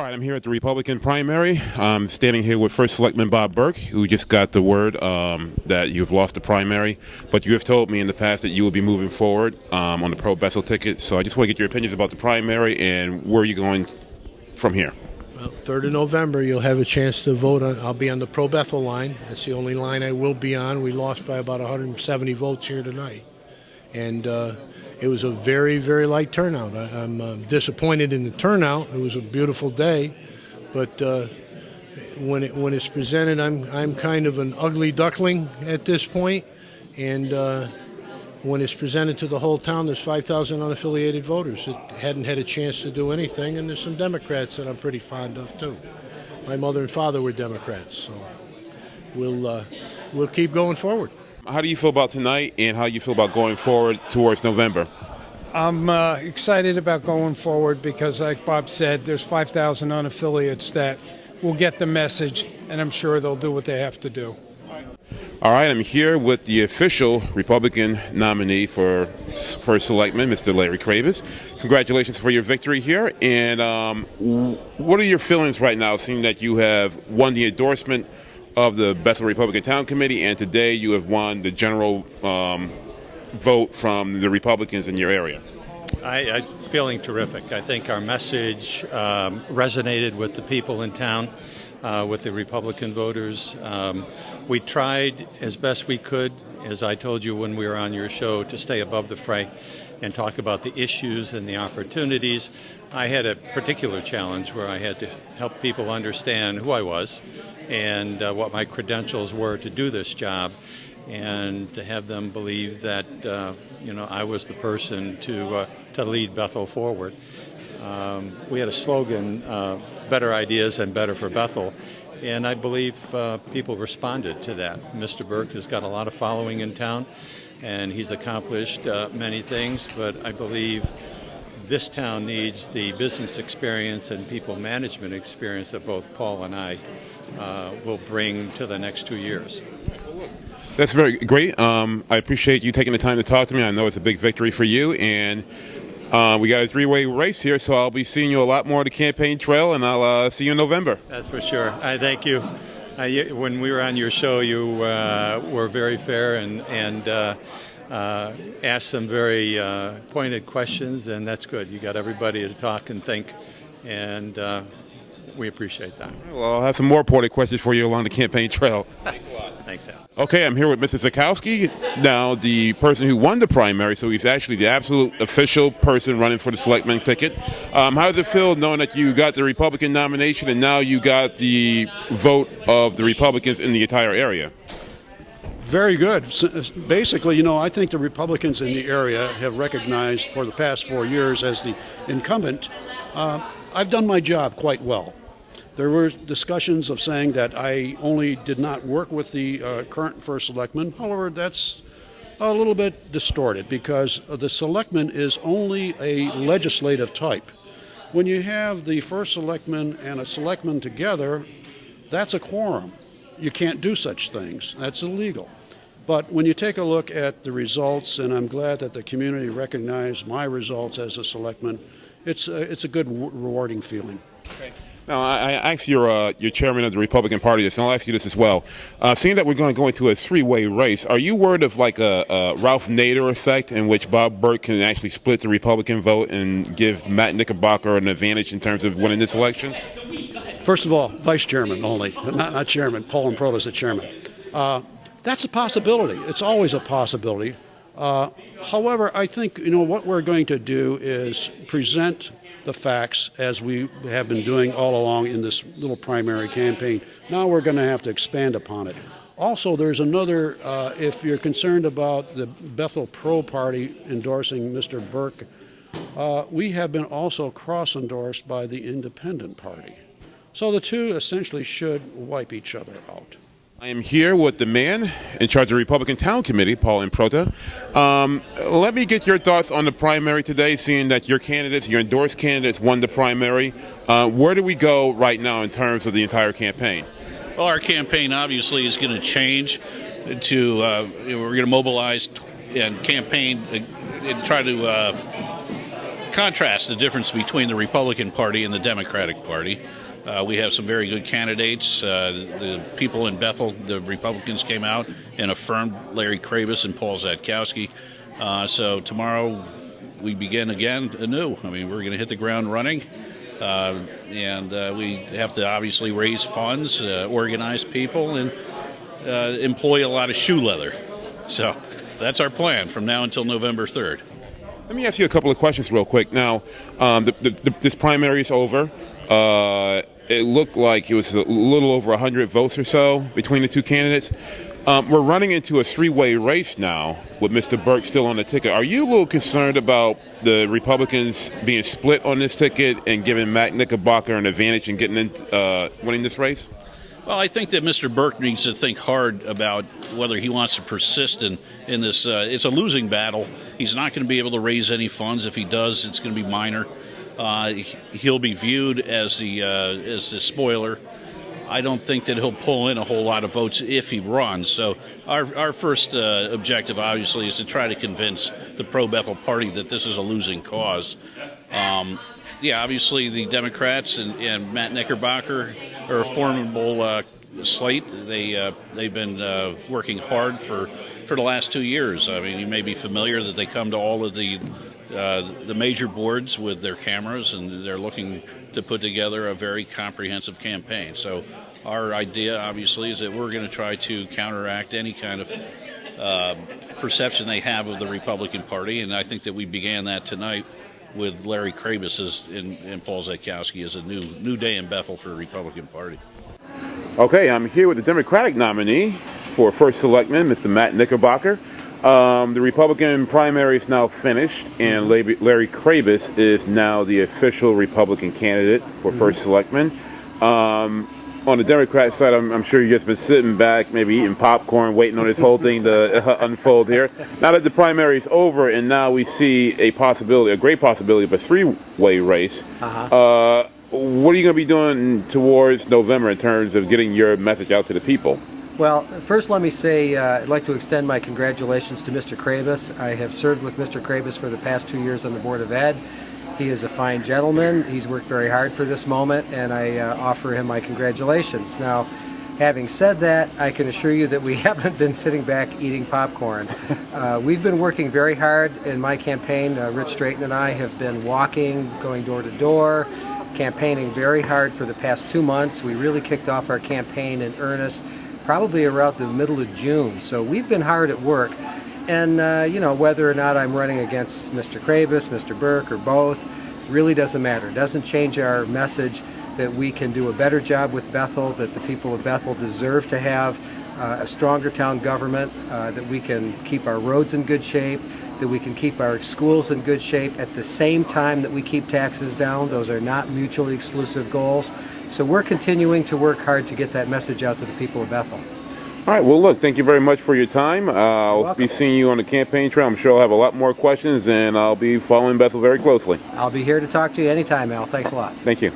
All right, I'm here at the Republican primary. I'm standing here with First Selectman Bob Burke, who just got the word that you've lost the primary. But you have told me in the past that you will be moving forward on the pro-Bethel ticket. So I just want to get your opinions about the primary and where you're going from here. Well, 3rd of November, you'll have a chance to vote. I'll be on the pro-Bethel line. That's the only line I will be on. We lost by about 170 votes here tonight. And it was a very, very light turnout. I'm disappointed in the turnout. It was a beautiful day, but when it's presented, I'm kind of an ugly duckling at this point. And when it's presented to the whole town, there's 5,000 unaffiliated voters that hadn't had a chance to do anything, and there's some Democrats that I'm pretty fond of too. My mother and father were Democrats, so we'll keep going forward. How do you feel about tonight, and how you feel about going forward towards November? I'm excited about going forward because, like Bob said, there's 5,000 unaffiliates that will get the message, and I'm sure they'll do what they have to do. All right, I'm here with the official Republican nominee for First Selectman, Mr. Larry Craybas. Congratulations for your victory here. And what are your feelings right now, seeing that you have won the endorsement of the Bethel Republican Town Committee, and today you have won the general vote from the Republicans in your area? I'm feeling terrific. I think our message resonated with the people in town, with the Republican voters. We tried as best we could, as I told you when we were on your show, to stay above the fray and talk about the issues and the opportunities. I had a particular challenge where I had to help people understand who I was and what my credentials were to do this job, and to have them believe that I was the person to lead Bethel forward. We had a slogan, better ideas and better for Bethel, and I believe people responded to that. Mr. Burke has got a lot of following in town, and he's accomplished many things, but I believe this town needs the business experience and people management experience that both Paul and I will bring to the next 2 years. That's very great. I appreciate you taking the time to talk to me. I know it's a big victory for you, and we got a three-way race here, so I'll be seeing you a lot more on the campaign trail, and I'll see you in November. That's for sure. I thank you. When we were on your show, you were very fair and asked some very pointed questions, and that's good. You got everybody to talk and think, and we appreciate that. Well, I'll have some more pointed questions for you along the campaign trail. Thanks a lot. Thanks, Al. Okay, I'm here with Mr. Szatkowski, now the person who won the primary, so he's actually the absolute official person running for the Selectman ticket. How does it feel knowing that you got the Republican nomination and now you got the vote of the Republicans in the entire area? Very good. Basically, I think the Republicans in the area have recognized for the past 4 years as the incumbent, I've done my job quite well. There were discussions of saying that I only did not work with the current First Selectman. However, that's a little bit distorted because the Selectman is only a legislative type. When you have the First Selectman and a Selectman together, that's a quorum. You can't do such things. That's illegal. But when you take a look at the results, and I'm glad that the community recognized my results as a Selectman, it's a good, rewarding feeling. Okay. Now, I asked your chairman of the Republican Party this, and I'll ask you this as well. Seeing that we're going to go into a three-way race, are you worried of like a Ralph Nader effect in which Bob Burke can actually split the Republican vote and give Matt Knickerbocker an advantage in terms of winning this election? First of all, vice chairman only, not chairman. Paul Improta is the chairman. That's a possibility. It's always a possibility. However, I think what we're going to do is present the facts as we have been doing all along in this little primary campaign. Now we're going to have to expand upon it. Also, there's another, if you're concerned about the Bethel Pro Party endorsing Mr. Burke, we have been also cross-endorsed by the Independent Party. So the two essentially should wipe each other out. I am here with the man in charge of the Republican Town Committee, Paul Improta. Let me get your thoughts on the primary today, seeing that your candidates, your endorsed candidates, won the primary. Where do we go right now in terms of the entire campaign? Well, our campaign obviously is going to change to, we're going to mobilize and campaign and try to contrast the difference between the Republican Party and the Democratic Party. We have some very good candidates. The people in Bethel, the Republicans, came out and affirmed Larry Craybas and Paul Szatkowski. So tomorrow we begin again anew. I mean, we're going to hit the ground running. And we have to obviously raise funds, organize people, and employ a lot of shoe leather. So that's our plan from now until November 3rd. Let me ask you a couple of questions real quick. Now, this primary is over. It looked like it was a little over 100 votes or so between the two candidates. We're running into a three-way race now with Mr. Burke still on the ticket. Are you a little concerned about the Republicans being split on this ticket and giving Matt Knickerbocker an advantage in getting winning this race? Well, I think that Mr. Burke needs to think hard about whether he wants to persist in this. It's a losing battle. He's not going to be able to raise any funds. If he does, it's going to be minor. He'll be viewed as the spoiler. I don't think that he'll pull in a whole lot of votes if he runs. So our first objective, obviously, is to try to convince the pro-Bethel party that this is a losing cause. Yeah, obviously the Democrats and Matt Knickerbocker are a formidable slate. They've been working hard for the last 2 years. I mean, you may be familiar that they come to all of the major boards with their cameras, and they're looking to put together a very comprehensive campaign. So our idea, obviously, is that we're going to try to counteract any kind of perception they have of the Republican Party, and I think that we began that tonight with Larry Craybas and Paul Szatkowski as a new day in Bethel for the Republican Party. Okay, I'm here with the Democratic nominee for First Selectman, Mr. Matt Knickerbocker. The Republican primary is now finished, and Larry Craybas is now the official Republican candidate for First Selectman. On the Democrat side, I'm sure you've just been sitting back, maybe eating popcorn, waiting on this whole thing to unfold here. Now that the primary is over, and now we see a great possibility of a three-way race. What are you going to be doing towards November in terms of getting your message out to the people? Well, first let me say I'd like to extend my congratulations to Mr. Craybas. I have served with Mr. Craybas for the past 2 years on the Board of Ed. He is a fine gentleman. He's worked very hard for this moment, and I offer him my congratulations. Now, having said that, I can assure you that we haven't been sitting back eating popcorn. We've been working very hard in my campaign. Rich Straighten and I have been walking, going door to door, campaigning very hard for the past 2 months. We really kicked off our campaign in earnest probably around the middle of June. So we've been hard at work. And, you know, whether or not I'm running against Mr. Craybas, Mr. Burke, or both, really doesn't matter. It doesn't change our message that we can do a better job with Bethel, that the people of Bethel deserve to have a stronger town government, that we can keep our roads in good shape, that we can keep our schools in good shape at the same time that we keep taxes down. Those are not mutually exclusive goals. So we're continuing to work hard to get that message out to the people of Bethel. All right, well, look, thank you very much for your time. I'll be seeing you on the campaign trail. I'm sure I'll have a lot more questions, and I'll be following Bethel very closely. I'll be here to talk to you anytime, Al. Thanks a lot. Thank you.